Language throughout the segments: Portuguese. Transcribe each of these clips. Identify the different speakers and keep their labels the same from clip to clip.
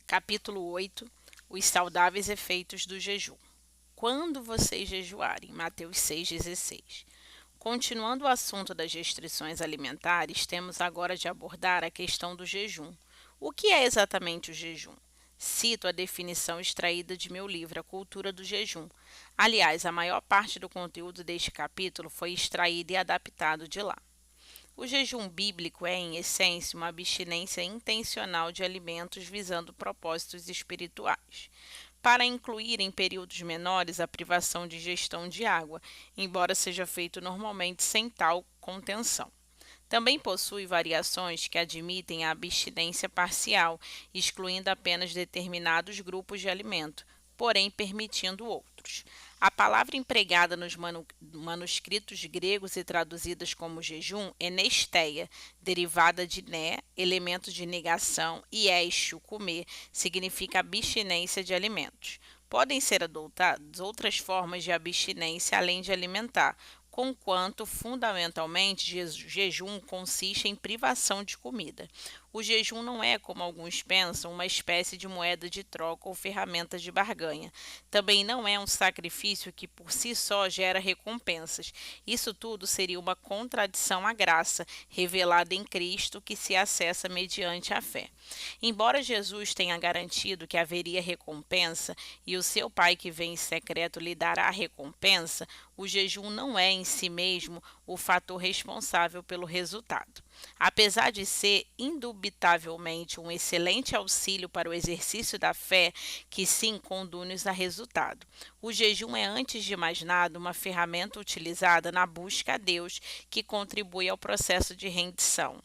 Speaker 1: Capítulo 8. Os saudáveis efeitos do jejum. Quando vocês jejuarem, Mateus 6,16. Continuando o assunto das restrições alimentares, temos agora de abordar a questão do jejum. O que é exatamente o jejum? Cito a definição extraída de meu livro, A Cultura do Jejum. Aliás, a maior parte do conteúdo deste capítulo foi extraído e adaptado de lá. O jejum bíblico é, em essência, uma abstinência intencional de alimentos visando propósitos espirituais, para incluir em períodos menores a privação de ingestão de água, embora seja feito normalmente sem tal contenção. Também possui variações que admitem a abstinência parcial, excluindo apenas determinados grupos de alimento, porém permitindo outros. A palavra empregada nos manuscritos gregos e traduzidas como jejum é nesteia, derivada de né, elemento de negação, e eixo, comer, significa abstinência de alimentos. Podem ser adotadas outras formas de abstinência além de alimentar, conquanto fundamentalmente jejum consiste em privação de comida. O jejum não é, como alguns pensam, uma espécie de moeda de troca ou ferramenta de barganha. Também não é um sacrifício que por si só gera recompensas. Isso tudo seria uma contradição à graça revelada em Cristo que se acessa mediante a fé. Embora Jesus tenha garantido que haveria recompensa e o seu Pai que vem em secreto lhe dará a recompensa, o jejum não é em si mesmo o fator responsável pelo resultado. Apesar de ser indubitavelmente um excelente auxílio para o exercício da fé, que sim conduz a resultado. O jejum é, antes de mais nada, uma ferramenta utilizada na busca a Deus que contribui ao processo de rendição.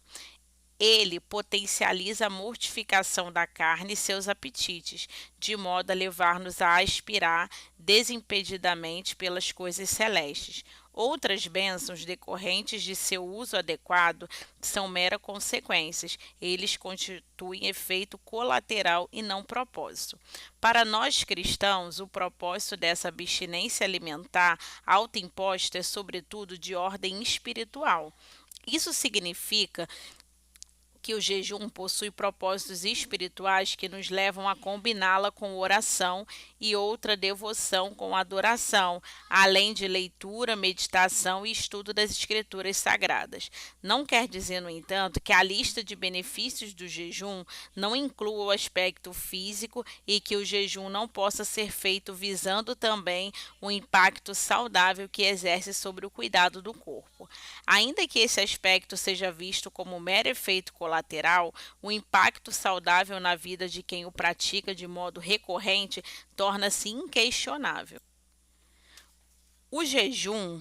Speaker 1: Ele potencializa a mortificação da carne e seus apetites, de modo a levar-nos a aspirar desimpedidamente pelas coisas celestes. Outras bênçãos decorrentes de seu uso adequado são mera consequências. Eles constituem efeito colateral e não propósito. Para nós cristãos, o propósito dessa abstinência alimentar autoimposta é, sobretudo, de ordem espiritual. Isso significa que o jejum possui propósitos espirituais que nos levam a combiná-la com oração e outra devoção com adoração, além de leitura, meditação e estudo das escrituras sagradas. Não quer dizer, no entanto, que a lista de benefícios do jejum não inclua o aspecto físico e que o jejum não possa ser feito visando também o impacto saudável que exerce sobre o cuidado do corpo. Ainda que esse aspecto seja visto como um mero efeito colateral, o impacto saudável na vida de quem o pratica de modo recorrente torna-se inquestionável. O jejum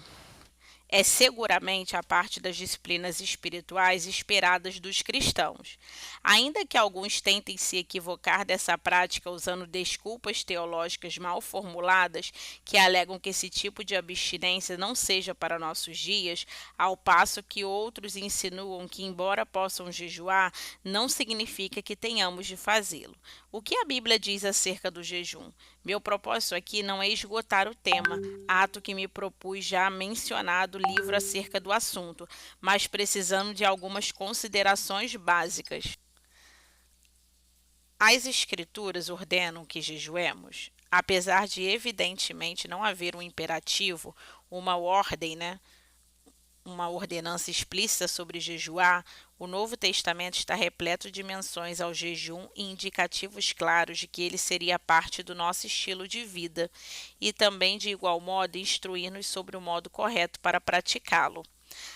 Speaker 1: é seguramente a parte das disciplinas espirituais esperadas dos cristãos. Ainda que alguns tentem se equivocar dessa prática usando desculpas teológicas mal formuladas que alegam que esse tipo de abstinência não seja para nossos dias, ao passo que outros insinuam que, embora possam jejuar, não significa que tenhamos de fazê-lo. O que a Bíblia diz acerca do jejum? Meu propósito aqui não é esgotar o tema, ato que me propus já mencionado livro acerca do assunto, mas precisando de algumas considerações básicas. As Escrituras ordenam que jejuemos, apesar de evidentemente não haver um imperativo, uma ordem, uma ordenança explícita sobre jejuar, o Novo Testamento está repleto de menções ao jejum e indicativos claros de que ele seria parte do nosso estilo de vida e também, de igual modo, instruir-nos sobre o modo correto para praticá-lo.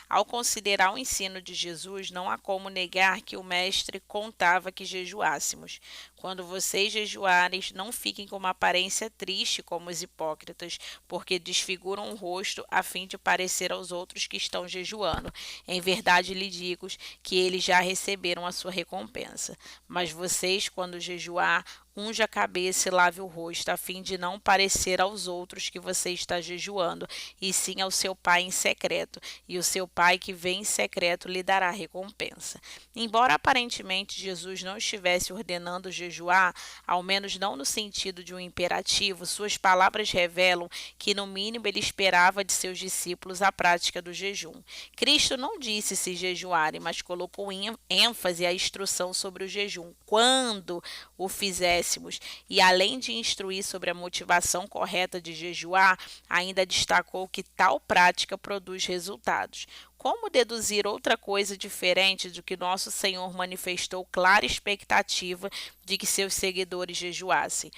Speaker 1: Ao considerar o ensino de Jesus, não há como negar que o Mestre contava que jejuássemos. Quando vocês jejuarem, não fiquem com uma aparência triste como os hipócritas, porque desfiguram o rosto a fim de parecer aos outros que estão jejuando. Em verdade lhe digo que eles já receberam a sua recompensa. Mas vocês, quando jejuar, unja a cabeça e lave o rosto, a fim de não parecer aos outros que você está jejuando, e sim ao seu Pai em secreto, e o seu Pai que vê em secreto lhe dará recompensa. Embora aparentemente Jesus não estivesse ordenando jejuar, ao menos não no sentido de um imperativo, suas palavras revelam que no mínimo ele esperava de seus discípulos a prática do jejum. Cristo não disse se jejuarem, mas colocou ênfase à instrução sobre o jejum, quando o fizéssemos, e além de instruir sobre a motivação correta de jejuar, ainda destacou que tal prática produz resultados. Como deduzir outra coisa diferente do que nosso Senhor manifestou clara expectativa de que seus seguidores jejuassem?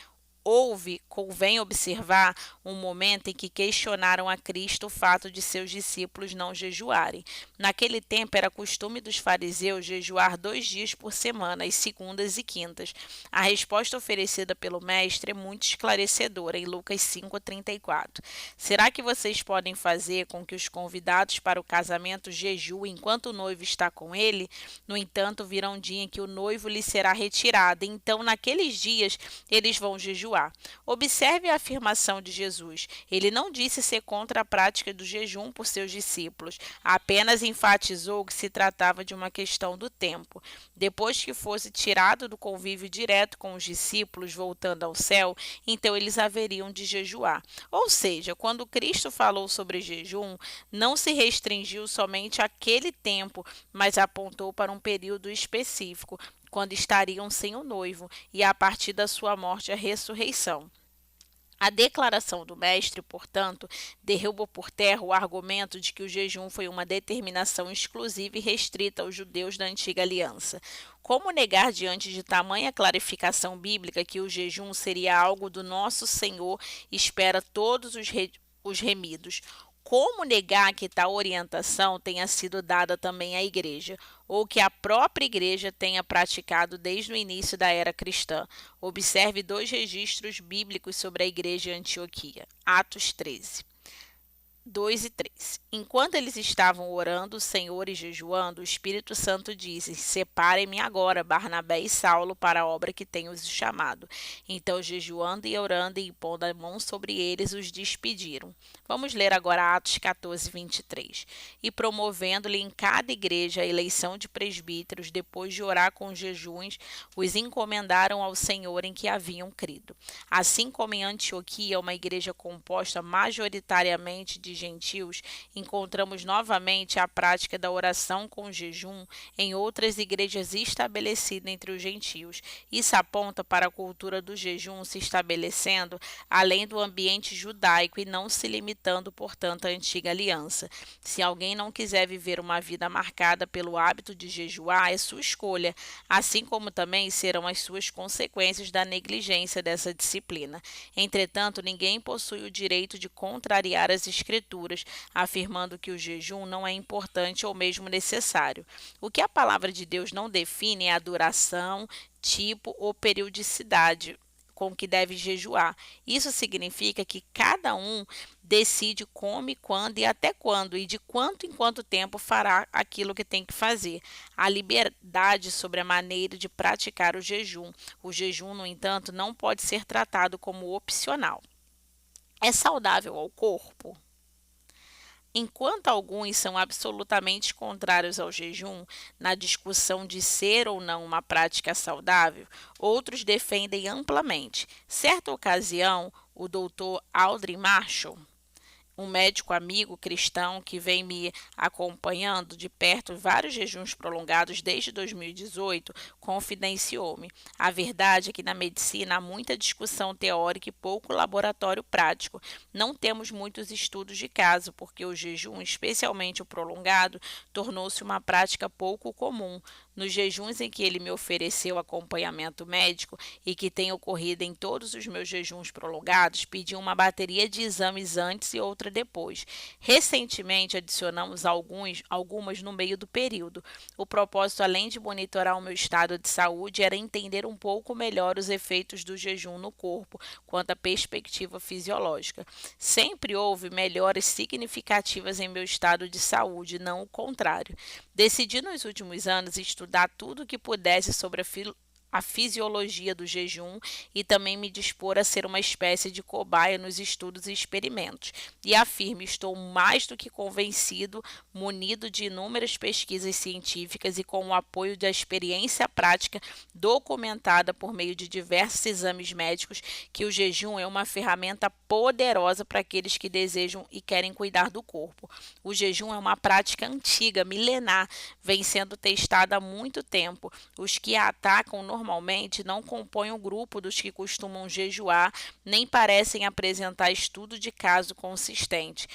Speaker 1: Convém observar um momento em que questionaram a Cristo o fato de seus discípulos não jejuarem. Naquele tempo era costume dos fariseus jejuar 2 dias por semana, às segundas e quintas. A resposta oferecida pelo mestre é muito esclarecedora em Lucas 5:34. Será que vocês podem fazer com que os convidados para o casamento jejuem enquanto o noivo está com ele? No entanto, virá um dia em que o noivo lhe será retirado, e então naqueles dias eles vão jejuar. Observe a afirmação de Jesus. Ele não disse ser contra a prática do jejum por seus discípulos, apenas enfatizou que se tratava de uma questão do tempo. Depois que fosse tirado do convívio direto com os discípulos, voltando ao céu, então eles haveriam de jejuar. Ou seja, quando Cristo falou sobre jejum, não se restringiu somente àquele tempo, mas apontou para um período específico, quando estariam sem o noivo, e a partir da sua morte a ressurreição. A declaração do mestre, portanto, derruba por terra o argumento de que o jejum foi uma determinação exclusiva e restrita aos judeus da antiga aliança. Como negar diante de tamanha clarificação bíblica que o jejum seria algo do nosso Senhor espera todos os remidos? Como negar que tal orientação tenha sido dada também à Igreja, ou que a própria Igreja tenha praticado desde o início da era cristã? Observe 2 registros bíblicos sobre a Igreja em Antioquia. Atos 13. 2 e 3. Enquanto eles estavam orando, o Senhor e jejuando, o Espírito Santo disse: Separem-me agora, Barnabé e Saulo, para a obra que tenho os chamado. Então, jejuando e orando e impondo a mão sobre eles, os despediram. Vamos ler agora Atos 14, 23. E promovendo-lhe em cada igreja a eleição de presbíteros, depois de orar com jejuns, os encomendaram ao Senhor em que haviam crido. Assim como em Antioquia, uma igreja composta majoritariamente de gentios, encontramos novamente a prática da oração com jejum em outras igrejas estabelecidas entre os gentios. Isso aponta para a cultura do jejum se estabelecendo além do ambiente judaico e não se limitando, portanto, à antiga aliança. Se alguém não quiser viver uma vida marcada pelo hábito de jejuar, é sua escolha, assim como também serão as suas consequências da negligência dessa disciplina. Entretanto, ninguém possui o direito de contrariar as Escrituras, afirmando que o jejum não é importante ou mesmo necessário. O que a palavra de Deus não define é a duração, tipo ou periodicidade com que deve jejuar. Isso significa que cada um decide como, quando e até quando, e de quanto em quanto tempo fará aquilo que tem que fazer. A liberdade sobre a maneira de praticar o jejum. O jejum, no entanto, não pode ser tratado como opcional. É saudável ao corpo? Enquanto alguns são absolutamente contrários ao jejum na discussão de ser ou não uma prática saudável, outros defendem amplamente. Certa ocasião, o Dr. Audrey Marshall, um médico amigo cristão que vem me acompanhando de perto vários jejuns prolongados desde 2018, confidenciou-me: a verdade é que na medicina há muita discussão teórica e pouco laboratório prático. Não temos muitos estudos de caso, porque o jejum, especialmente o prolongado, tornou-se uma prática pouco comum. Nos jejuns em que ele me ofereceu acompanhamento médico e que tem ocorrido em todos os meus jejuns prolongados, pedi uma bateria de exames antes e outra depois. Recentemente adicionamos algumas no meio do período. O propósito, além de monitorar o meu estado de saúde, era entender um pouco melhor os efeitos do jejum no corpo, quanto à perspectiva fisiológica. Sempre houve melhoras significativas em meu estado de saúde, não o contrário. Decidi nos últimos anos estudar tudo o que pudesse sobre a fisiologia do jejum e também me dispor a ser uma espécie de cobaia nos estudos e experimentos. E afirmo, estou mais do que convencido, munido de inúmeras pesquisas científicas e com o apoio da experiência prática documentada por meio de diversos exames médicos, que o jejum é uma ferramenta poderosa para aqueles que desejam e querem cuidar do corpo. O jejum é uma prática antiga, milenar, vem sendo testada há muito tempo. Os que a atacam normalmente não compõem o grupo dos que costumam jejuar, nem parecem apresentar estudo de caso consistente.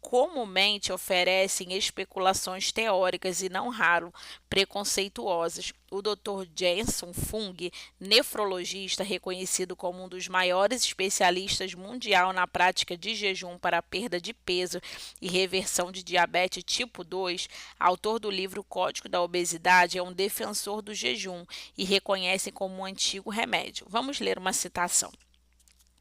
Speaker 1: Comumente oferecem especulações teóricas e, não raro, preconceituosas. O Dr. Jenson Fung, nefrologista reconhecido como um dos maiores especialistas mundial na prática de jejum para a perda de peso e reversão de diabetes tipo 2, autor do livro Código da Obesidade, é um defensor do jejum e reconhece como um antigo remédio. Vamos ler uma citação.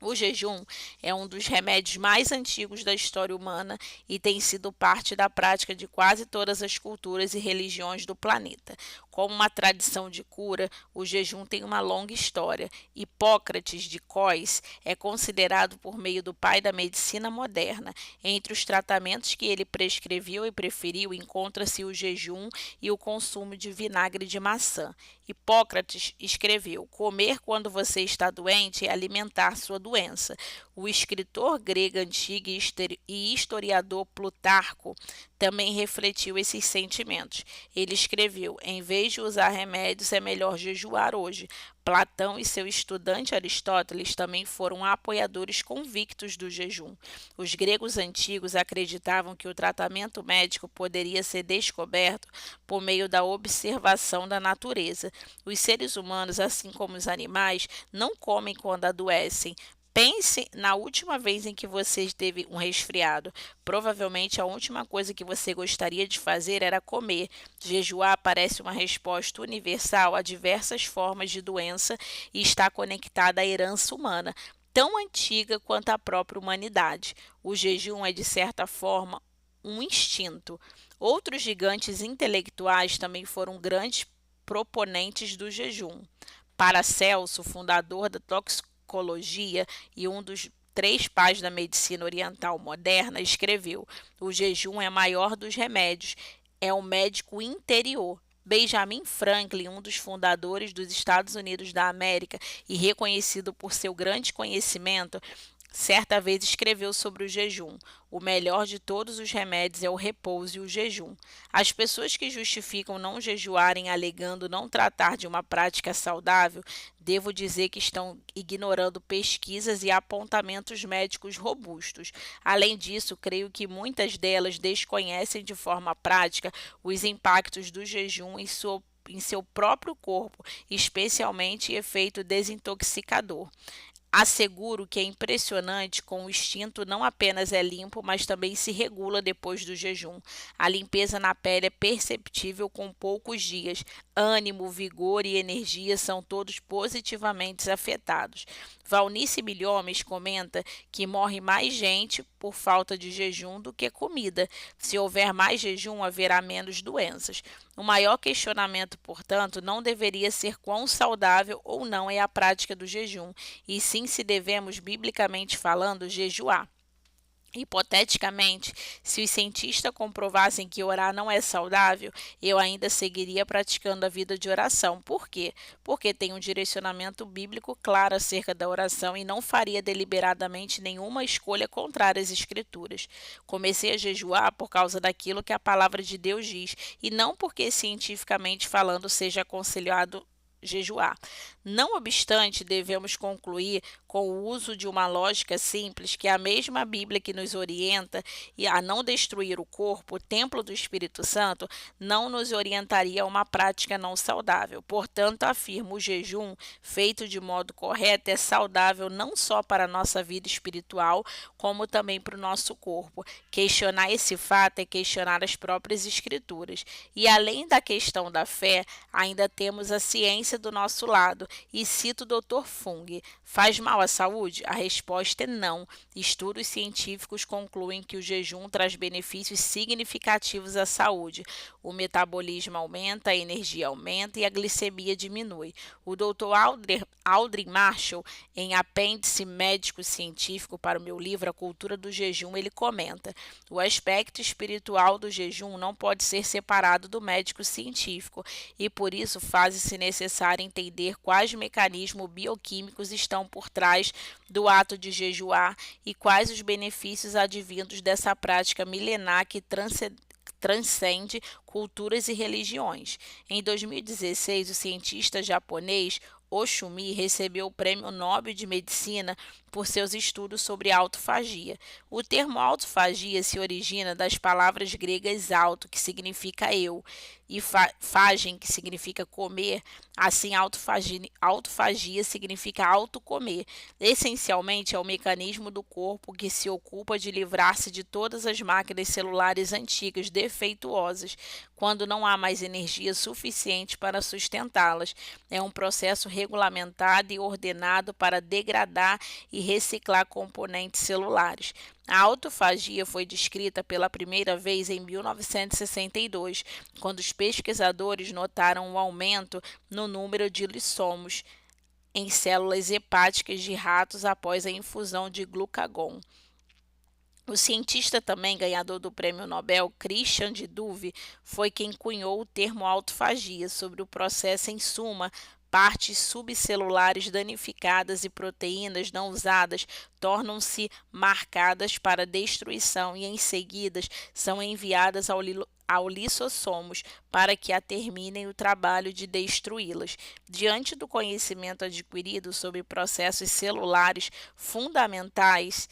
Speaker 1: O jejum é um dos remédios mais antigos da história humana e tem sido parte da prática de quase todas as culturas e religiões do planeta. Como uma tradição de cura, o jejum tem uma longa história. Hipócrates de Cós é considerado por meio do pai da medicina moderna. Entre os tratamentos que ele prescreveu e preferiu encontra-se o jejum e o consumo de vinagre de maçã. Hipócrates escreveu: comer quando você está doente é alimentar sua doença. O escritor grego antigo e historiador Plutarco também refletiu esses sentimentos. Ele escreveu: em vez de usar remédios, é melhor jejuar hoje. Platão e seu estudante Aristóteles também foram apoiadores convictos do jejum. Os gregos antigos acreditavam que o tratamento médico poderia ser descoberto por meio da observação da natureza. Os seres humanos, assim como os animais, não comem quando adoecem. Pense na última vez em que você teve um resfriado. Provavelmente a última coisa que você gostaria de fazer era comer. Jejuar parece uma resposta universal a diversas formas de doença e está conectada à herança humana, tão antiga quanto a própria humanidade. O jejum é, de certa forma, um instinto. Outros gigantes intelectuais também foram grandes proponentes do jejum. Paracelso, fundador da toxicologia e um dos 3 pais da medicina oriental moderna, escreveu: o jejum é maior dos remédios, é o médico interior. Benjamin Franklin, um dos fundadores dos Estados Unidos da América e reconhecido por seu grande conhecimento, certa vez escreveu sobre o jejum: o melhor de todos os remédios é o repouso e o jejum. As pessoas que justificam não jejuarem alegando não tratar de uma prática saudável, devo dizer que estão ignorando pesquisas e apontamentos médicos robustos. Além disso, creio que muitas delas desconhecem de forma prática os impactos do jejum em seu próprio corpo, especialmente efeito desintoxicador. Asseguro que é impressionante como o instinto não apenas é limpo, mas também se regula depois do jejum. A limpeza na pele é perceptível com poucos dias. Ânimo, vigor e energia são todos positivamente afetados. Valnice Milhomes comenta que morre mais gente por falta de jejum do que comida. Se houver mais jejum, haverá menos doenças. O maior questionamento, portanto, não deveria ser quão saudável ou não é a prática do jejum, e sim se devemos, biblicamente falando, jejuar. Hipoteticamente, se os cientistas comprovassem que orar não é saudável, eu ainda seguiria praticando a vida de oração. Por quê? Porque tem um direcionamento bíblico claro acerca da oração e não faria deliberadamente nenhuma escolha contrária às Escrituras. Comecei a jejuar por causa daquilo que a palavra de Deus diz e não porque cientificamente falando seja aconselhado jejuar. Não obstante, devemos concluir com o uso de uma lógica simples que a mesma Bíblia que nos orienta a não destruir o corpo, o templo do Espírito Santo, não nos orientaria a uma prática não saudável. Portanto, afirmo, o jejum feito de modo correto é saudável não só para a nossa vida espiritual, como também para o nosso corpo. Questionar esse fato é questionar as próprias Escrituras. E além da questão da fé, ainda temos a ciência do nosso lado. E cito o Dr. Fung: faz mal à saúde? A resposta é não. Estudos científicos concluem que o jejum traz benefícios significativos à saúde. O metabolismo aumenta, a energia aumenta e a glicemia diminui. O Dr. Aldrin Marshall, em Apêndice Médico-Científico para o meu livro A Cultura do Jejum, ele comenta: o aspecto espiritual do jejum não pode ser separado do médico científico e por isso faz-se necessário entender quais mecanismos bioquímicos estão por trás do ato de jejuar e quais os benefícios advindos dessa prática milenar que transcende culturas e religiões. Em 2016, o cientista japonês Oshumi recebeu o Prêmio Nobel de Medicina por seus estudos sobre autofagia. O termo autofagia se origina das palavras gregas auto, que significa eu, e fagen, que significa comer. Assim, autofagia significa autocomer. Essencialmente, é o mecanismo do corpo que se ocupa de livrar-se de todas as máquinas celulares antigas defeituosas, quando não há mais energia suficiente para sustentá-las. É um processo regulamentado e ordenado para degradar e reciclar componentes celulares. A autofagia foi descrita pela primeira vez em 1962, quando os pesquisadores notaram um aumento no número de lissomos em células hepáticas de ratos após a infusão de glucagon. O cientista também ganhador do Prêmio Nobel, Christian de Duve, foi quem cunhou o termo autofagia sobre o processo em suma. Partes subcelulares danificadas e proteínas não usadas tornam-se marcadas para destruição e em seguida são enviadas ao lissossomos para que terminem o trabalho de destruí-las. Diante do conhecimento adquirido sobre processos celulares fundamentais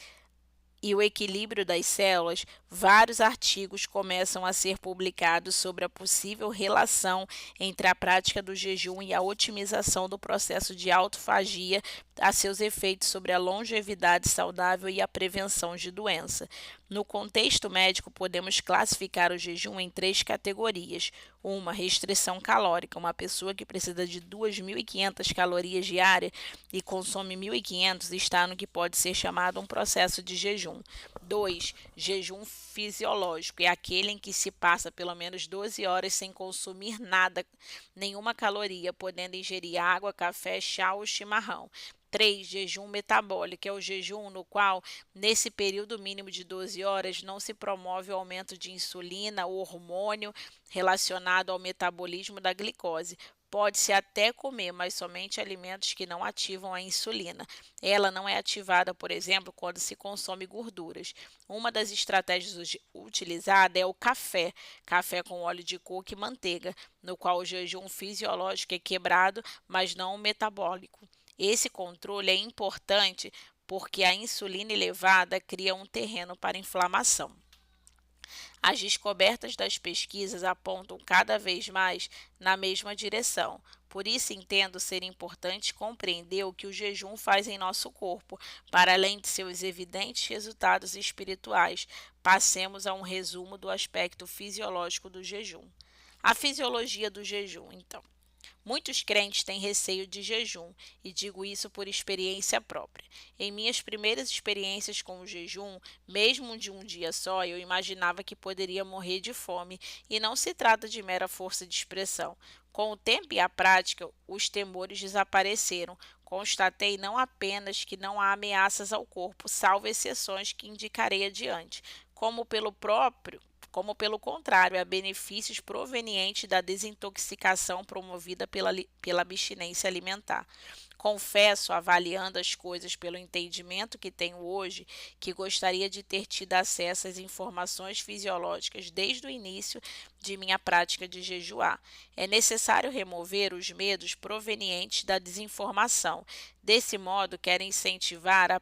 Speaker 1: e o equilíbrio das células, vários artigos começam a ser publicados sobre a possível relação entre a prática do jejum e a otimização do processo de autofagia, a seus efeitos sobre a longevidade saudável e a prevenção de doença. No contexto médico, podemos classificar o jejum em 3 categorias. Uma, restrição calórica. Uma pessoa que precisa de 2.500 calorias diárias e consome 1.500 está no que pode ser chamado um processo de jejum. 2. Jejum fisiológico. É aquele em que se passa pelo menos 12 horas sem consumir nada, nenhuma caloria, podendo ingerir água, café, chá ou chimarrão. 3. Jejum metabólico, é o jejum no qual, nesse período mínimo de 12 horas, não se promove o aumento de insulina, o hormônio relacionado ao metabolismo da glicose. Pode-se até comer, mas somente alimentos que não ativam a insulina. Ela não é ativada, por exemplo, quando se consome gorduras. Uma das estratégias utilizada é o café com óleo de coco e manteiga, no qual o jejum fisiológico é quebrado, mas não o metabólico. Esse controle é importante porque a insulina elevada cria um terreno para inflamação. As descobertas das pesquisas apontam cada vez mais na mesma direção. Por isso, entendo ser importante compreender o que o jejum faz em nosso corpo, para além de seus evidentes resultados espirituais. Passemos a um resumo do aspecto fisiológico do jejum. A fisiologia do jejum, então. Muitos crentes têm receio de jejum, e digo isso por experiência própria. Em minhas primeiras experiências com o jejum, mesmo de um dia só, eu imaginava que poderia morrer de fome, e não se trata de mera força de expressão. Com o tempo e a prática, os temores desapareceram. Constatei não apenas que não há ameaças ao corpo, salvo exceções que indicarei adiante, como pelo contrário, há benefícios provenientes da desintoxicação promovida pela abstinência alimentar. Confesso, avaliando as coisas pelo entendimento que tenho hoje, que gostaria de ter tido acesso às informações fisiológicas desde o início de minha prática de jejuar. É necessário remover os medos provenientes da desinformação. Desse modo, quero incentivar a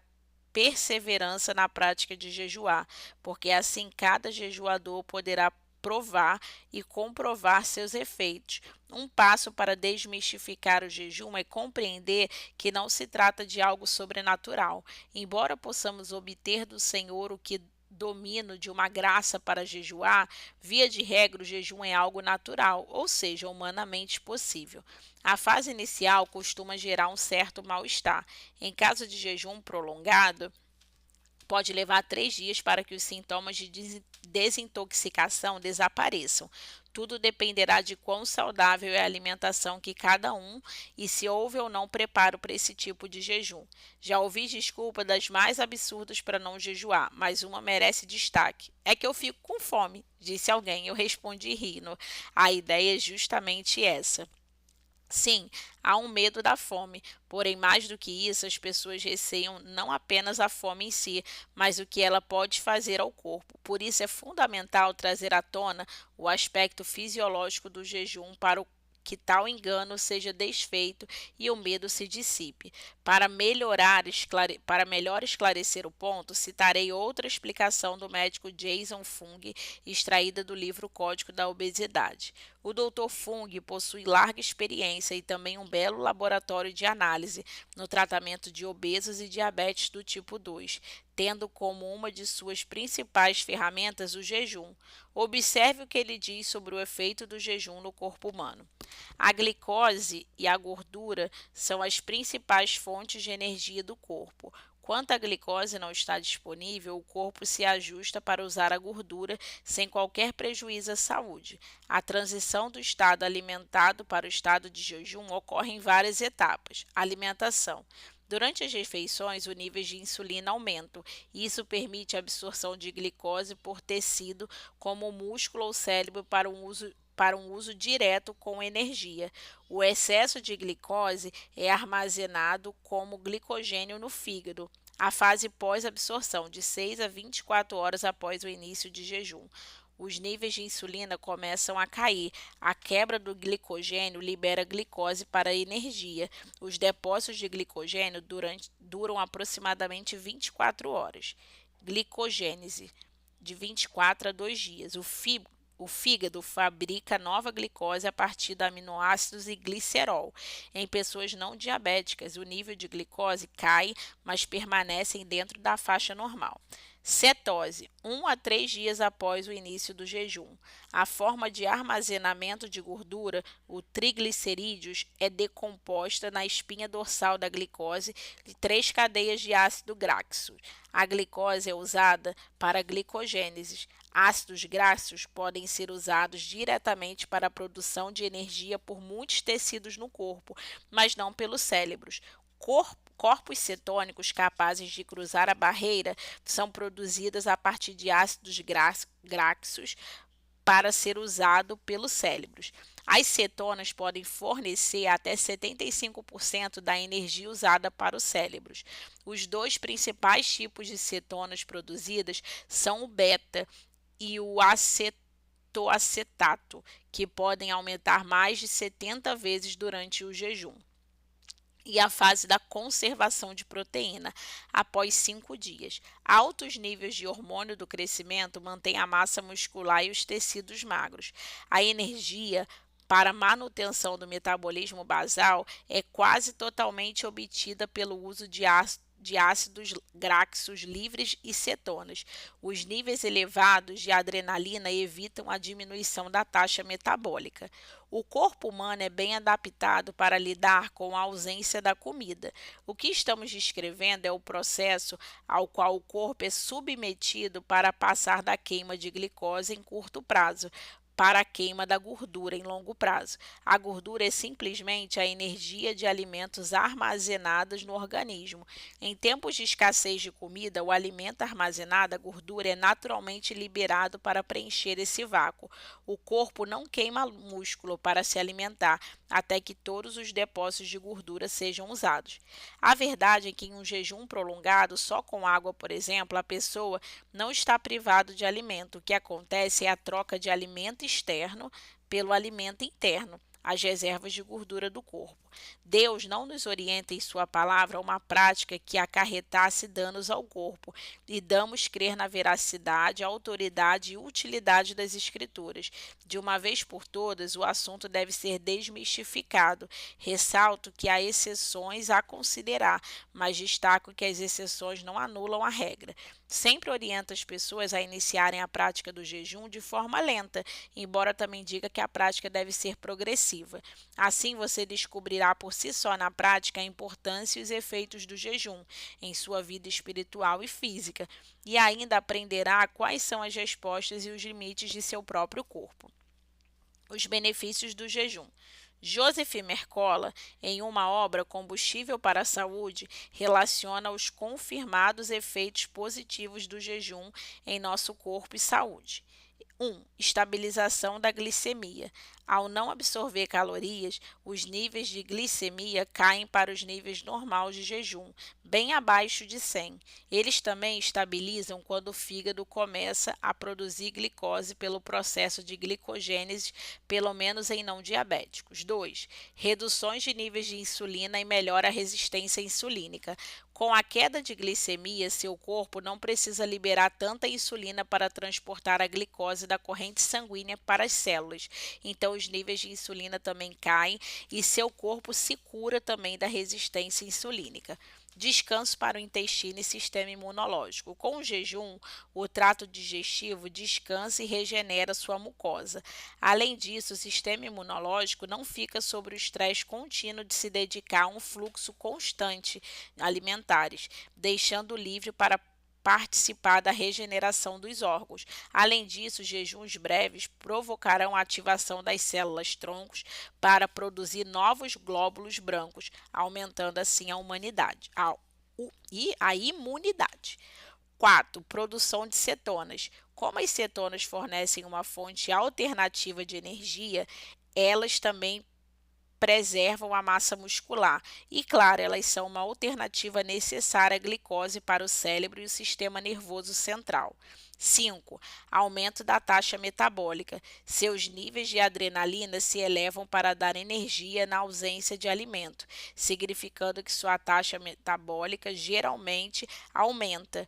Speaker 1: perseverança na prática de jejuar, porque assim cada jejuador poderá provar e comprovar seus efeitos. Um passo para desmistificar o jejum é compreender que não se trata de algo sobrenatural. Embora possamos obter do Senhor o que domínio de uma graça para jejuar, via de regra o jejum é algo natural, ou seja, humanamente possível. A fase inicial costuma gerar um certo mal-estar. Em caso de jejum prolongado, pode levar 3 dias para que os sintomas de desintoxicação desapareçam. Tudo dependerá de quão saudável é a alimentação que cada um e se houve ou não preparo para esse tipo de jejum. Já ouvi desculpas das mais absurdas para não jejuar, mas uma merece destaque. É que eu fico com fome, disse alguém. Eu respondi rindo. A ideia é justamente essa. Sim, há um medo da fome, porém, mais do que isso, as pessoas receiam não apenas a fome em si, mas o que ela pode fazer ao corpo. Por isso, é fundamental trazer à tona o aspecto fisiológico do jejum para que tal engano seja desfeito e o medo se dissipe. Para melhor esclarecer o ponto, citarei outra explicação do médico Jason Fung, extraída do livro Código da Obesidade. O Dr. Fung possui larga experiência e também um belo laboratório de análise no tratamento de obesos e diabetes do tipo 2, tendo como uma de suas principais ferramentas o jejum. Observe o que ele diz sobre o efeito do jejum no corpo humano. A glicose e a gordura são as principais fontes de energia do corpo. Quando a glicose não está disponível, o corpo se ajusta para usar a gordura sem qualquer prejuízo à saúde. A transição do estado alimentado para o estado de jejum ocorre em várias etapas. Alimentação. Durante as refeições, os níveis de insulina aumentam, e isso permite a absorção de glicose por tecido, como o músculo ou cérebro, para um uso direto com energia. O excesso de glicose é armazenado como glicogênio no fígado. A fase pós-absorção, de 6 a 24 horas após o início de jejum. Os níveis de insulina começam a cair. A quebra do glicogênio libera glicose para a energia. Os depósitos de glicogênio duram aproximadamente 24 horas. Glicogênese, de 24 a 2 dias. O fígado fabrica nova glicose a partir de aminoácidos e glicerol. Em pessoas não diabéticas, o nível de glicose cai, mas permanecem dentro da faixa normal. Cetose, 1 a 3 dias após o início do jejum. A forma de armazenamento de gordura, o triglicerídeos, é decomposta na espinha dorsal da glicose de 3 cadeias de ácido graxo. A glicose é usada para a glicogênese. Ácidos graxos podem ser usados diretamente para a produção de energia por muitos tecidos no corpo, mas não pelos cérebros. Corpos cetônicos capazes de cruzar a barreira são produzidos a partir de ácidos graxos para ser usado pelos cérebros. As cetonas podem fornecer até 75% da energia usada para os cérebros. Os dois principais tipos de cetonas produzidas são o beta e o acetoacetato, que podem aumentar mais de 70 vezes durante o jejum. E a fase da conservação de proteína, após 5 dias. Altos níveis de hormônio do crescimento mantêm a massa muscular e os tecidos magros. A energia para manutenção do metabolismo basal é quase totalmente obtida pelo uso de ácidos graxos livres e cetonas. Os níveis elevados de adrenalina evitam a diminuição da taxa metabólica. O corpo humano é bem adaptado para lidar com a ausência da comida. O que estamos descrevendo é o processo ao qual o corpo é submetido para passar da queima de glicose em curto prazo para a queima da gordura em longo prazo. A gordura é simplesmente a energia de alimentos armazenados no organismo. Em tempos de escassez de comida, o alimento armazenado, a gordura, é naturalmente liberado para preencher esse vácuo. O corpo não queima músculo para se alimentar até que todos os depósitos de gordura sejam usados. A verdade é que em um jejum prolongado, só com água, por exemplo, a pessoa não está privada de alimento. O que acontece é a troca de alimento externo pelo alimento interno, as reservas de gordura do corpo. Deus não nos orienta em sua palavra a uma prática que acarretasse danos ao corpo, e damos crer na veracidade, autoridade e utilidade das Escrituras. De uma vez por todas, o assunto deve ser desmistificado. Ressalto que há exceções a considerar, mas destaco que as exceções não anulam a regra. Sempre oriento as pessoas a iniciarem a prática do jejum de forma lenta, embora também diga que a prática deve ser progressiva. Assim, você descobrirá por si só na prática a importância e os efeitos do jejum em sua vida espiritual e física, e ainda aprenderá quais são as respostas e os limites de seu próprio corpo. Os benefícios do jejum. Joseph Mercola, em uma obra Combustível para a Saúde, relaciona os confirmados efeitos positivos do jejum em nosso corpo e saúde. 1. Estabilização da glicemia. Ao não absorver calorias, os níveis de glicemia caem para os níveis normais de jejum, bem abaixo de 100. Eles também estabilizam quando o fígado começa a produzir glicose pelo processo de glicogênese, pelo menos em não diabéticos. 2. Reduções de níveis de insulina e melhora a resistência insulínica. Com a queda de glicemia, seu corpo não precisa liberar tanta insulina para transportar a glicose da corrente sanguínea para as células. Então, os níveis de insulina também caem e seu corpo se cura também da resistência insulínica. Descanso para o intestino e sistema imunológico. Com o jejum, o trato digestivo descansa e regenera sua mucosa. Além disso, o sistema imunológico não fica sob o estresse contínuo de se dedicar a um fluxo constante alimentares, deixando livre para participar da regeneração dos órgãos. Além disso, jejuns breves provocarão a ativação das células troncos para produzir novos glóbulos brancos, aumentando assim a imunidade. 4. Produção de cetonas. Como as cetonas fornecem uma fonte alternativa de energia, elas também preservam a massa muscular e, claro, elas são uma alternativa necessária à glicose para o cérebro e o sistema nervoso central. 5. Aumento da taxa metabólica. Seus níveis de adrenalina se elevam para dar energia na ausência de alimento, significando que sua taxa metabólica geralmente aumenta.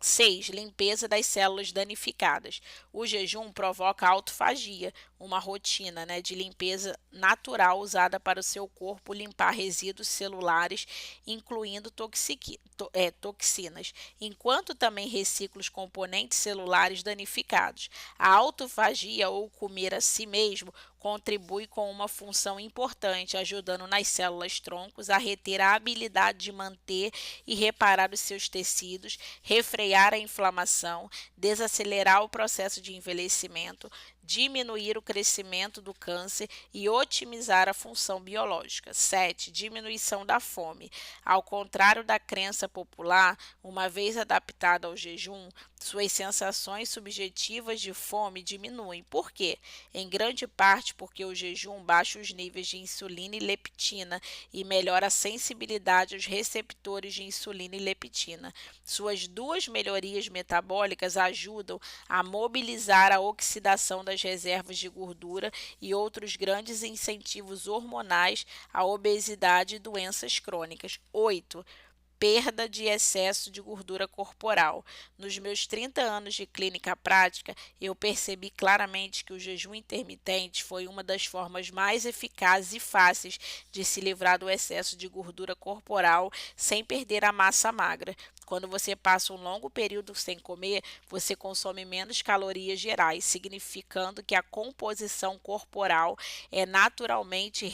Speaker 1: 6. Limpeza das células danificadas. O jejum provoca autofagia, uma rotina de limpeza natural usada para o seu corpo limpar resíduos celulares, incluindo toxinas, enquanto também recicla os componentes celulares danificados. A autofagia, ou comer a si mesmo, contribui com uma função importante, ajudando nas células troncos a reter a habilidade de manter e reparar os seus tecidos, refrear a inflamação, desacelerar o processo de envelhecimento, diminuir o crescimento do câncer e otimizar a função biológica. 7. Diminuição da fome. Ao contrário da crença popular, uma vez adaptada ao jejum, suas sensações subjetivas de fome diminuem. Por quê? Em grande parte porque o jejum baixa os níveis de insulina e leptina e melhora a sensibilidade aos receptores de insulina e leptina. Suas duas melhorias metabólicas ajudam a mobilizar a oxidação das reservas de gordura e outros grandes incentivos hormonais à obesidade e doenças crônicas. 8. Perda de excesso de gordura corporal. Nos meus 30 anos de clínica prática, eu percebi claramente que o jejum intermitente foi uma das formas mais eficazes e fáceis de se livrar do excesso de gordura corporal sem perder a massa magra. Quando você passa um longo período sem comer, você consome menos calorias gerais, significando que a composição corporal é naturalmente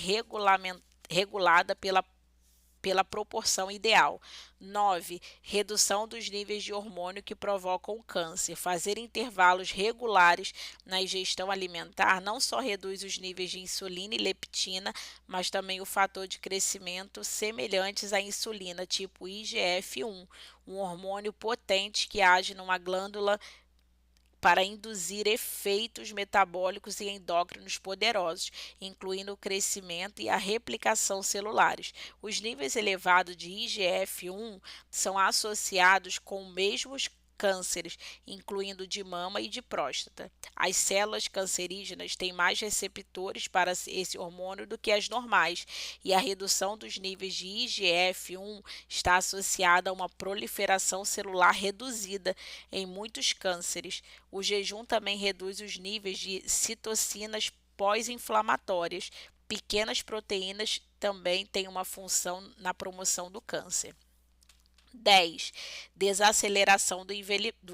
Speaker 1: regulada pela proporção ideal. 9. Redução dos níveis de hormônio que provocam o câncer. Fazer intervalos regulares na ingestão alimentar não só reduz os níveis de insulina e leptina, mas também o fator de crescimento semelhantes à insulina, tipo IGF-1, um hormônio potente que age numa glândula para induzir efeitos metabólicos e endócrinos poderosos, incluindo o crescimento e a replicação celulares. Os níveis elevados de IGF-1 são associados com cânceres, incluindo de mama e de próstata. As células cancerígenas têm mais receptores para esse hormônio do que as normais, e a redução dos níveis de IGF-1 está associada a uma proliferação celular reduzida em muitos cânceres. O jejum também reduz os níveis de citocinas pós-inflamatórias. Pequenas proteínas também têm uma função na promoção do câncer. 10. Desaceleração do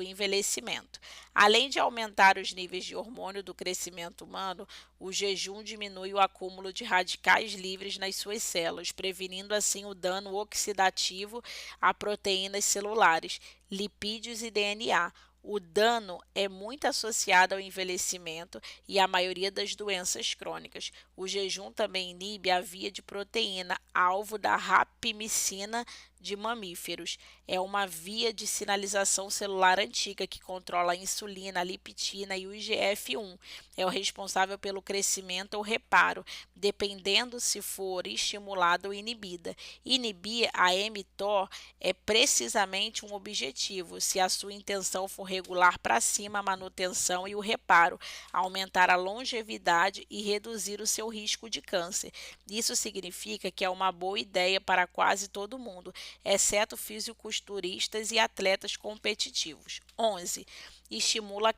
Speaker 1: envelhecimento. Além de aumentar os níveis de hormônio do crescimento humano, o jejum diminui o acúmulo de radicais livres nas suas células, prevenindo assim o dano oxidativo a proteínas celulares, lipídios e DNA. O dano é muito associado ao envelhecimento e à maioria das doenças crônicas. O jejum também inibe a via de proteína, alvo da rapamicina de mamíferos. É uma via de sinalização celular antiga que controla a insulina, a liptina e o IGF-1. É o responsável pelo crescimento ou reparo, dependendo se for estimulada ou inibida. Inibir a mTOR é precisamente um objetivo, se a sua intenção for regular para cima a manutenção e o reparo, aumentar a longevidade e reduzir o seu risco de câncer. Isso significa que é uma boa ideia para quase todo mundo, exceto fisiculturistas e atletas competitivos. 11. Estimula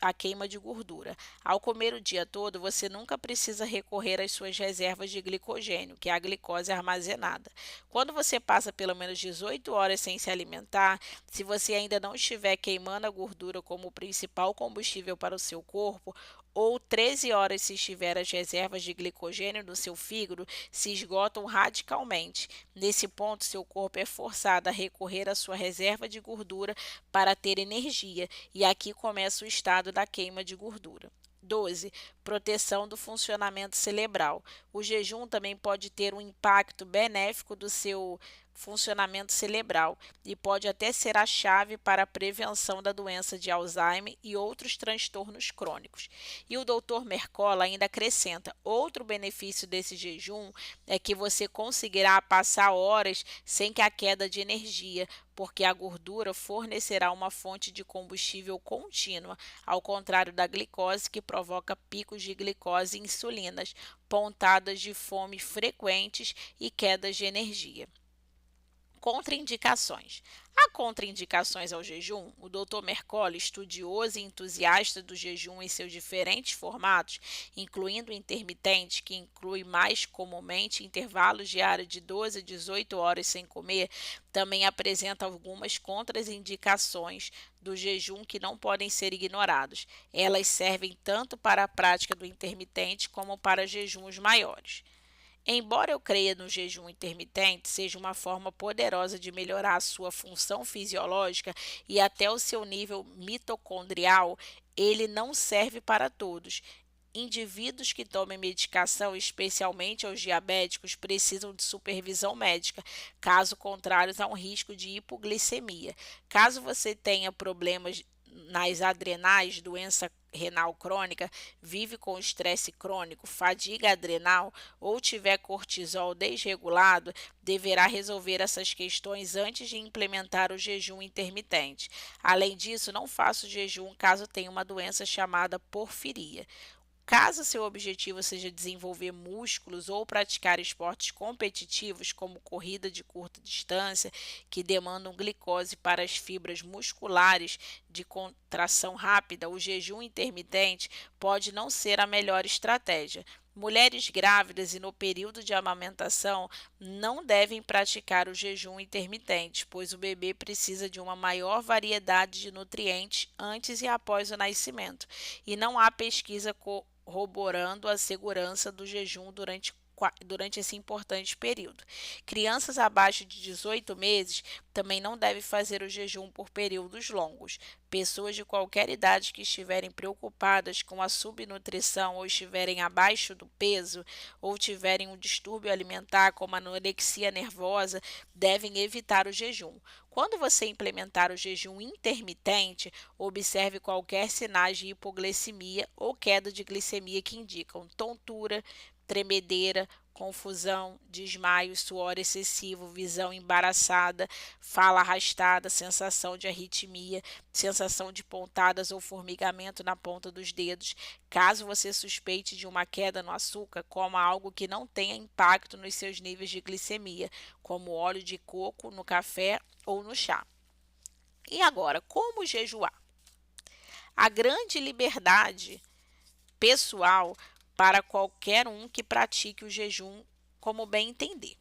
Speaker 1: a queima de gordura. Ao comer o dia todo, você nunca precisa recorrer às suas reservas de glicogênio, que é a glicose armazenada. Quando você passa pelo menos 18 horas sem se alimentar, se você ainda não estiver queimando a gordura como o principal combustível para o seu corpo, ou 13 horas se estiver as reservas de glicogênio no seu fígado se esgotam radicalmente. Nesse ponto, seu corpo é forçado a recorrer à sua reserva de gordura para ter energia, e aqui começa o estado da queima de gordura. 12. Proteção do funcionamento cerebral. O jejum também pode ter um impacto benéfico do seu funcionamento cerebral e pode até ser a chave para a prevenção da doença de Alzheimer e outros transtornos crônicos. E o Dr. Mercola ainda acrescenta: outro benefício desse jejum é que você conseguirá passar horas sem que a queda de energia, porque a gordura fornecerá uma fonte de combustível contínua, ao contrário da glicose, que provoca picos de glicose e insulinas, pontadas de fome frequentes e quedas de energia. Contraindicações. Há contraindicações ao jejum? O Dr. Mercola, estudioso e entusiasta do jejum em seus diferentes formatos, incluindo o intermitente, que inclui mais comumente intervalos diários de 12 a 18 horas sem comer, também apresenta algumas contraindicações do jejum que não podem ser ignorados. Elas servem tanto para a prática do intermitente como para jejuns maiores. Embora eu creia no jejum intermitente seja uma forma poderosa de melhorar a sua função fisiológica e até o seu nível mitocondrial, ele não serve para todos. Indivíduos que tomem medicação, especialmente os diabéticos, precisam de supervisão médica, caso contrário, há um risco de hipoglicemia. Caso você tenha problemas nas adrenais, doença renal crônica, vive com estresse crônico, fadiga adrenal ou tiver cortisol desregulado, deverá resolver essas questões antes de implementar o jejum intermitente. Além disso, não faça o jejum caso tenha uma doença chamada porfiria. Caso seu objetivo seja desenvolver músculos ou praticar esportes competitivos, como corrida de curta distância, que demandam glicose para as fibras musculares de contração rápida, o jejum intermitente pode não ser a melhor estratégia. Mulheres grávidas e no período de amamentação não devem praticar o jejum intermitente, pois o bebê precisa de uma maior variedade de nutrientes antes e após o nascimento, e não há pesquisa corroborando a segurança do jejum durante esse importante período. Crianças abaixo de 18 meses também não devem fazer o jejum por períodos longos. Pessoas de qualquer idade que estiverem preocupadas com a subnutrição ou estiverem abaixo do peso ou tiverem um distúrbio alimentar como anorexia nervosa devem evitar o jejum. Quando você implementar o jejum intermitente, observe qualquer sinais de hipoglicemia ou queda de glicemia que indicam tontura, tremedeira, confusão, desmaio, suor excessivo, visão embaraçada, fala arrastada, sensação de arritmia, sensação de pontadas ou formigamento na ponta dos dedos. Caso você suspeite de uma queda no açúcar, coma algo que não tenha impacto nos seus níveis de glicemia, como óleo de coco no café ou no chá. E agora, como jejuar? A grande liberdade pessoal para qualquer um que pratique o jejum como bem entender.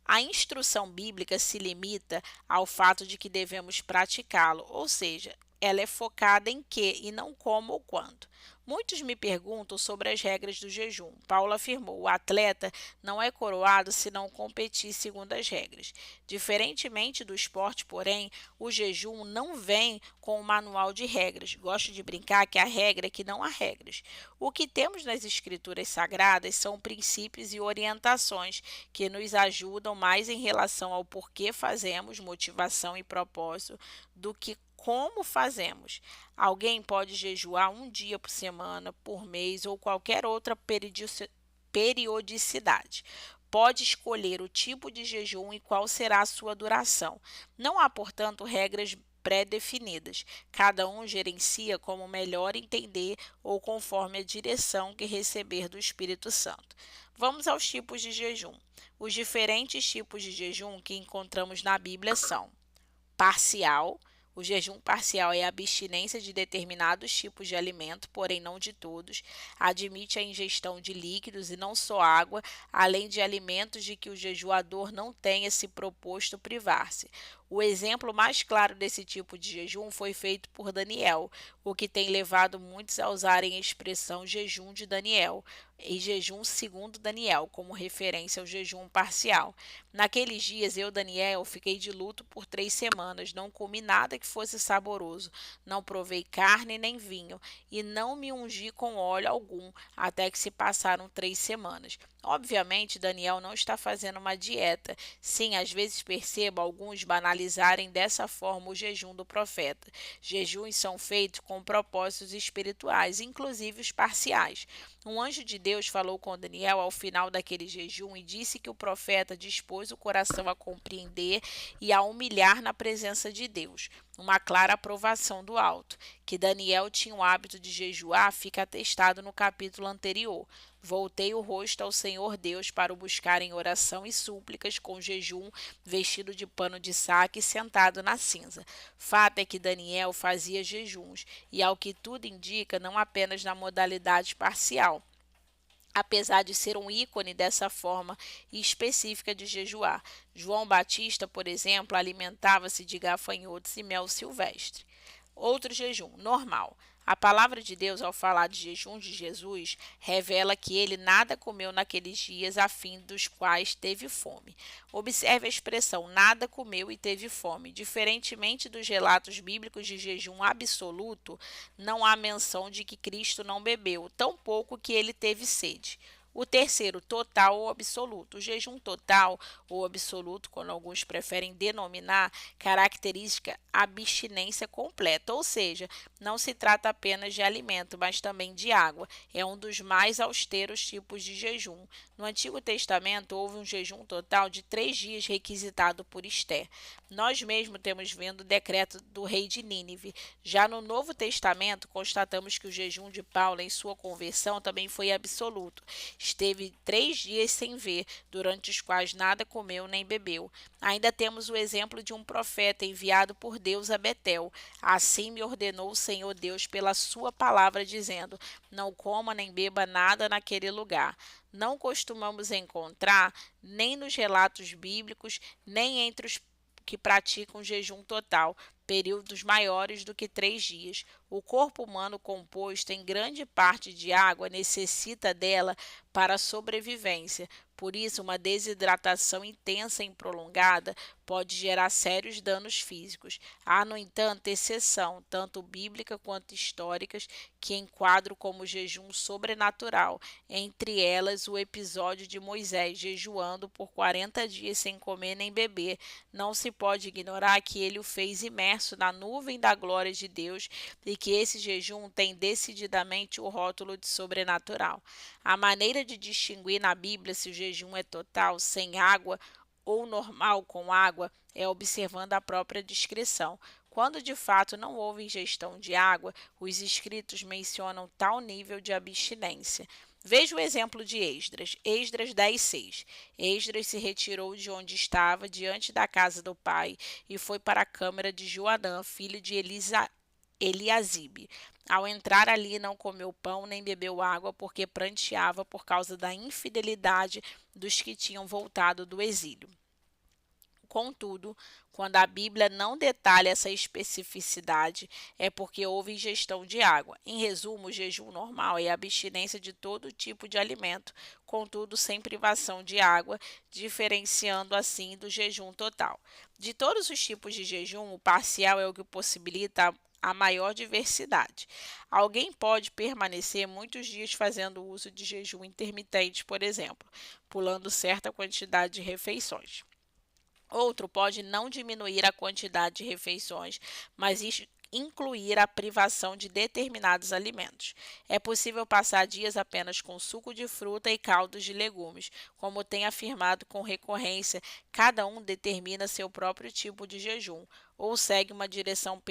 Speaker 1: A instrução bíblica se limita ao fato de que devemos praticá-lo, ou seja, ela é focada em que e não como ou quando. Muitos me perguntam sobre as regras do jejum. Paulo afirmou: o atleta não é coroado se não competir segundo as regras. Diferentemente do esporte, porém, o jejum não vem com um manual de regras. Gosto de brincar que a regra é que não há regras. O que temos nas escrituras sagradas são princípios e orientações que nos ajudam mais em relação ao porquê fazemos, motivação e propósito, do que como fazemos. Alguém pode jejuar um dia por semana, por mês ou qualquer outra periodicidade. Pode escolher o tipo de jejum e qual será a sua duração. Não há, portanto, regras pré-definidas. Cada um gerencia como melhor entender ou conforme a direção que receber do Espírito Santo. Vamos aos tipos de jejum. Os diferentes tipos de jejum que encontramos na Bíblia são: parcial. O jejum parcial é a abstinência de determinados tipos de alimento, porém não de todos. Admite a ingestão de líquidos e não só água, além de alimentos de que o jejuador não tenha se proposto privar-se. O exemplo mais claro desse tipo de jejum foi feito por Daniel, o que tem levado muitos a usarem a expressão jejum de Daniel e jejum segundo Daniel como referência ao jejum parcial. Naqueles dias eu, Daniel, fiquei de luto por 3 semanas, não comi nada que fosse saboroso, não provei carne nem vinho, e não me ungi com óleo algum, até que se passaram 3 semanas. Obviamente, Daniel não está fazendo uma dieta. Sim, às vezes percebo alguns banalizarem dessa forma o jejum do profeta. Jejuns são feitos com propósitos espirituais, inclusive os parciais. Um anjo de Deus falou com Daniel ao final daquele jejum e disse que o profeta dispôs o coração a compreender e a humilhar na presença de Deus. Uma clara aprovação do alto. Que Daniel tinha o hábito de jejuar fica atestado no capítulo anterior. Voltei o rosto ao Senhor Deus para o buscar em oração e súplicas, com jejum, vestido de pano de saco e sentado na cinza. Fato é que Daniel fazia jejuns, e ao que tudo indica, não apenas na modalidade parcial, apesar de ser um ícone dessa forma específica de jejuar. João Batista, por exemplo, alimentava-se de gafanhotos e mel silvestre. Outro jejum, normal. A palavra de Deus, ao falar de jejum de Jesus, revela que ele nada comeu naqueles dias a fim dos quais teve fome. Observe a expressão nada comeu e teve fome. Diferentemente dos relatos bíblicos de jejum absoluto, não há menção de que Cristo não bebeu, tampouco que ele teve sede. O terceiro, total ou absoluto. O jejum total ou absoluto, quando alguns preferem denominar, característica abstinência completa, ou seja, não se trata apenas de alimento, mas também de água. É um dos mais austeros tipos de jejum. No Antigo Testamento, houve um jejum total de 3 dias requisitado por Esther. Nós mesmos temos vendo o decreto do rei de Nínive. Já no Novo Testamento, constatamos que o jejum de Paulo em sua conversão também foi absoluto. Esteve 3 dias sem ver, durante os quais nada comeu nem bebeu. Ainda temos o exemplo de um profeta enviado por Deus a Betel. Assim me ordenou o Senhor Deus pela sua palavra, dizendo: não coma nem beba nada naquele lugar. Não costumamos encontrar, nem nos relatos bíblicos, nem entre os que praticam jejum total, períodos maiores do que 3 dias. O corpo humano, composto em grande parte de água, necessita dela para a sobrevivência. Por isso, uma desidratação intensa e prolongada pode gerar sérios danos físicos. Há, no entanto, exceção, tanto bíblica quanto históricas, que enquadram como jejum sobrenatural. Entre elas, o episódio de Moisés jejuando por 40 dias sem comer nem beber. Não se pode ignorar que ele o fez imerso na nuvem da glória de Deus e que esse jejum tem decididamente o rótulo de sobrenatural. A maneira de distinguir na Bíblia se o jejum é total, sem água, ou normal com água é observando a própria descrição. Quando de fato não houve ingestão de água, os escritos mencionam tal nível de abstinência. Veja o exemplo de Esdras, Esdras 10:6. Esdras se retirou de onde estava, diante da casa do pai, e foi para a câmara de Joanã, filho de Eliasibe. Ao entrar ali, não comeu pão nem bebeu água, porque pranteava por causa da infidelidade dos que tinham voltado do exílio. Contudo, quando a Bíblia não detalha essa especificidade, é porque houve ingestão de água. Em resumo, o jejum normal é a abstinência de todo tipo de alimento, contudo sem privação de água, diferenciando assim do jejum total. De todos os tipos de jejum, o parcial é o que possibilita a maior diversidade. Alguém pode permanecer muitos dias fazendo uso de jejum intermitente, por exemplo, pulando certa quantidade de refeições. Outro pode não diminuir a quantidade de refeições, mas incluir a privação de determinados alimentos. É possível passar dias apenas com suco de fruta e caldos de legumes. Como tem afirmado com recorrência, cada um determina seu próprio tipo de jejum ou segue uma direção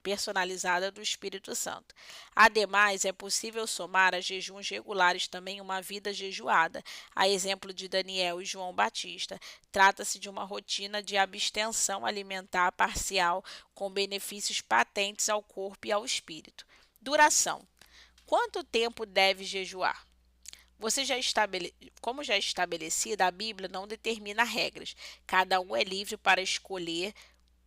Speaker 1: personalizada do Espírito Santo. Ademais, é possível somar a jejuns regulares também uma vida jejuada, a exemplo de Daniel e João Batista. Trata-se de uma rotina de abstenção alimentar parcial com benefícios patentes ao corpo e ao espírito. Duração. Quanto tempo deve jejuar? Como já estabelecida, a Bíblia não determina regras. Cada um é livre para escolher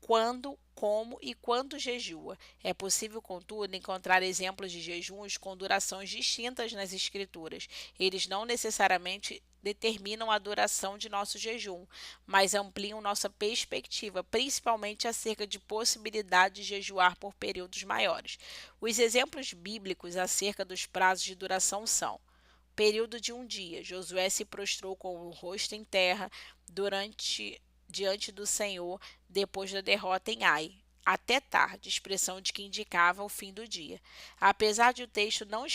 Speaker 1: quando, como e quanto jejua. É possível, contudo, encontrar exemplos de jejuns com durações distintas nas Escrituras. Eles não necessariamente determinam a duração de nosso jejum, mas ampliam nossa perspectiva, principalmente acerca de possibilidade de jejuar por períodos maiores. Os exemplos bíblicos acerca dos prazos de duração são: período de um dia. Josué se prostrou com o rosto em terra diante do Senhor depois da derrota em Ai. Até tarde, expressão de que indicava o fim do dia. Apesar de o texto não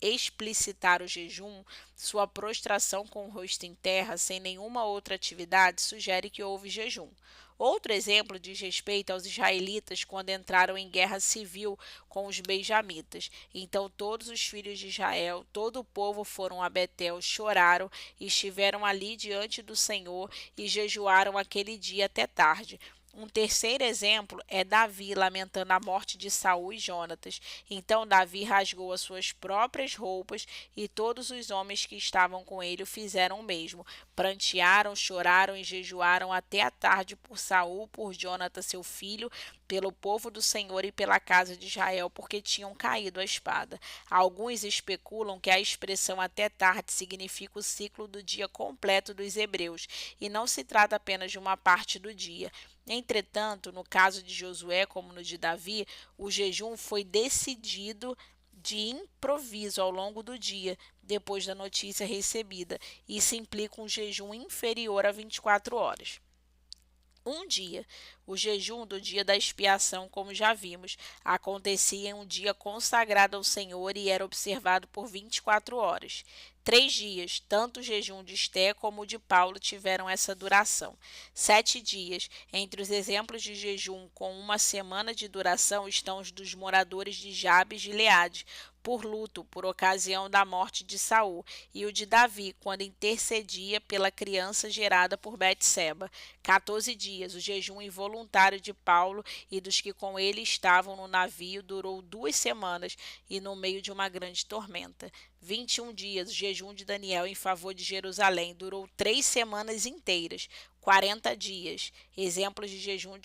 Speaker 1: explicitar o jejum, sua prostração com o rosto em terra, sem nenhuma outra atividade, sugere que houve jejum. Outro exemplo diz respeito aos israelitas quando entraram em guerra civil com os benjamitas. Então todos os filhos de Israel, todo o povo foram a Betel, choraram e estiveram ali diante do Senhor e jejuaram aquele dia até tarde. Um terceiro exemplo é Davi lamentando a morte de Saul e Jonatas. Então Davi rasgou as suas próprias roupas e todos os homens que estavam com ele o fizeram o mesmo. Prantearam, choraram e jejuaram até a tarde por Saul, por Jonatas seu filho, pelo povo do Senhor e pela casa de Israel, porque tinham caído a espada. Alguns especulam que a expressão até tarde significa o ciclo do dia completo dos hebreus, e não se trata apenas de uma parte do dia. Entretanto, no caso de Josué, como no de Davi, o jejum foi decidido de improviso ao longo do dia, depois da notícia recebida. Isso implica um jejum inferior a 24 horas. Um dia, o jejum do dia da expiação, como já vimos, acontecia em um dia consagrado ao Senhor e era observado por 24 horas. 3 dias, tanto o jejum de Esté como o de Paulo tiveram essa duração. 7 dias, entre os exemplos de jejum com uma semana de duração estão os dos moradores de Jabes de Gileade, por luto por ocasião da morte de Saul, e o de Davi, quando intercedia pela criança gerada por Betseba. 14 dias, o jejum involuntário de Paulo e dos que com ele estavam no navio durou 2 semanas e no meio de uma grande tormenta. 21 dias, o jejum de Daniel em favor de Jerusalém durou 3 semanas inteiras. 40 dias, exemplos de jejum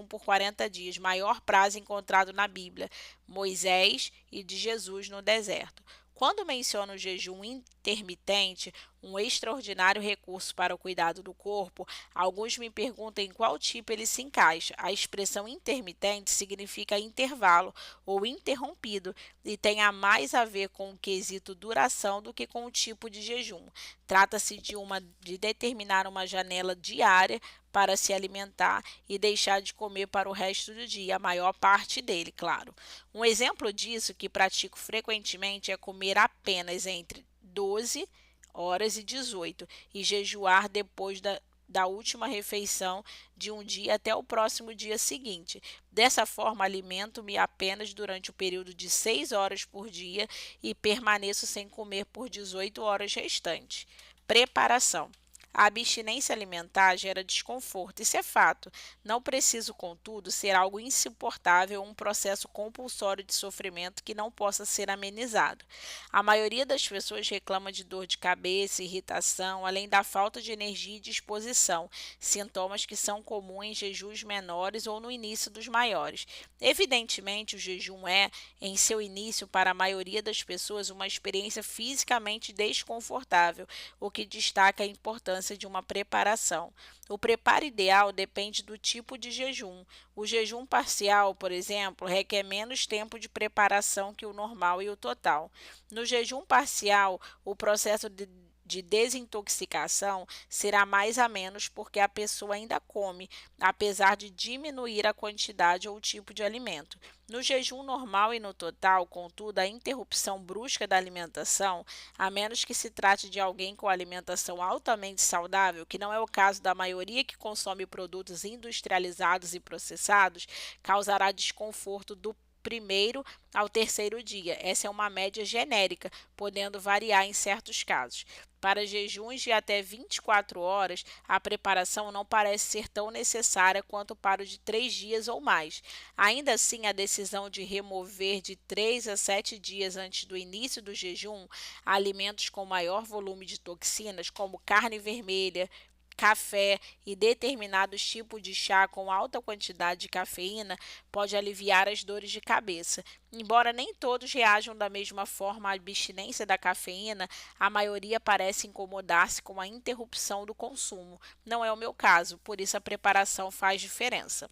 Speaker 1: por 40 dias, maior prazo encontrado na Bíblia, Moisés e de Jesus no deserto. Quando menciono o jejum intermitente, um extraordinário recurso para o cuidado do corpo, alguns me perguntam em qual tipo ele se encaixa. A expressão intermitente significa intervalo ou interrompido e tem a mais a ver com o quesito duração do que com o tipo de jejum. Trata-se de determinar uma janela diária para se alimentar e deixar de comer para o resto do dia, a maior parte dele, claro. Um exemplo disso que pratico frequentemente é comer apenas entre 12 horas e 18 e jejuar depois da última refeição de um dia até o próximo dia seguinte. Dessa forma, alimento-me apenas durante o período de 6 horas por dia e permaneço sem comer por 18 horas restantes. Preparação. A abstinência alimentar gera desconforto, isso é fato. Não preciso, contudo, ser algo insuportável ou um processo compulsório de sofrimento que não possa ser amenizado. A maioria das pessoas reclama de dor de cabeça, irritação, além da falta de energia e disposição, sintomas que são comuns em jejuns menores ou no início dos maiores. Evidentemente, o jejum é, em seu início, para a maioria das pessoas, uma experiência fisicamente desconfortável, o que destaca a importância de uma preparação. O preparo ideal depende do tipo de jejum. O jejum parcial, por exemplo, requer menos tempo de preparação que o normal e o total. No jejum parcial, o processo de desintoxicação será mais a menos porque a pessoa ainda come, apesar de diminuir a quantidade ou o tipo de alimento. No jejum normal e no total, contudo, a interrupção brusca da alimentação, a menos que se trate de alguém com alimentação altamente saudável, que não é o caso da maioria que consome produtos industrializados e processados, causará desconforto do primeiro ao terceiro dia. Essa é uma média genérica, podendo variar em certos casos. Para jejuns de até 24 horas, a preparação não parece ser tão necessária quanto para o de 3 dias ou mais. Ainda assim, a decisão de remover de 3 a 7 dias antes do início do jejum alimentos com maior volume de toxinas, como carne vermelha, café e determinados tipos de chá com alta quantidade de cafeína pode aliviar as dores de cabeça. Embora nem todos reajam da mesma forma à abstinência da cafeína, a maioria parece incomodar-se com a interrupção do consumo. Não é o meu caso, por isso a preparação faz diferença.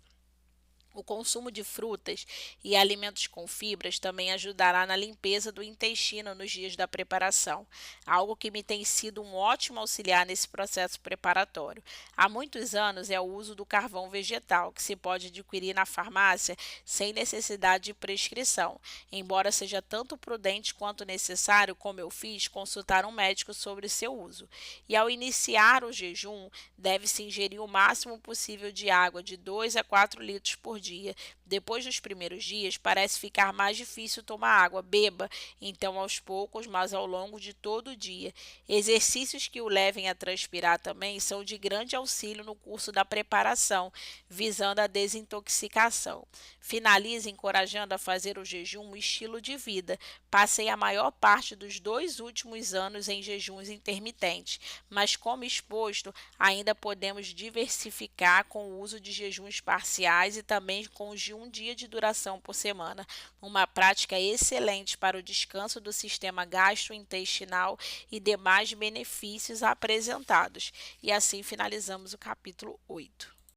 Speaker 1: O consumo de frutas e alimentos com fibras também ajudará na limpeza do intestino nos dias da preparação, algo que me tem sido um ótimo auxiliar nesse processo preparatório. Há muitos anos é o uso do carvão vegetal, que se pode adquirir na farmácia sem necessidade de prescrição, embora seja tanto prudente quanto necessário, como eu fiz, consultar um médico sobre seu uso. E ao iniciar o jejum, deve-se ingerir o máximo possível de água, de 2 a 4 litros por dia. Depois dos primeiros dias, parece ficar mais difícil tomar água. Beba, então, aos poucos, mas ao longo de todo o dia. Exercícios que o levem a transpirar também são de grande auxílio no curso da preparação, visando a desintoxicação. Finalize encorajando a fazer o jejum um estilo de vida. Passei a maior parte dos 2 últimos anos em jejuns intermitentes, mas como exposto, ainda podemos diversificar com o uso de jejuns parciais e também com os de um dia de duração por semana, uma prática excelente para o descanso do sistema gastrointestinal e demais benefícios apresentados. E assim finalizamos o capítulo 8.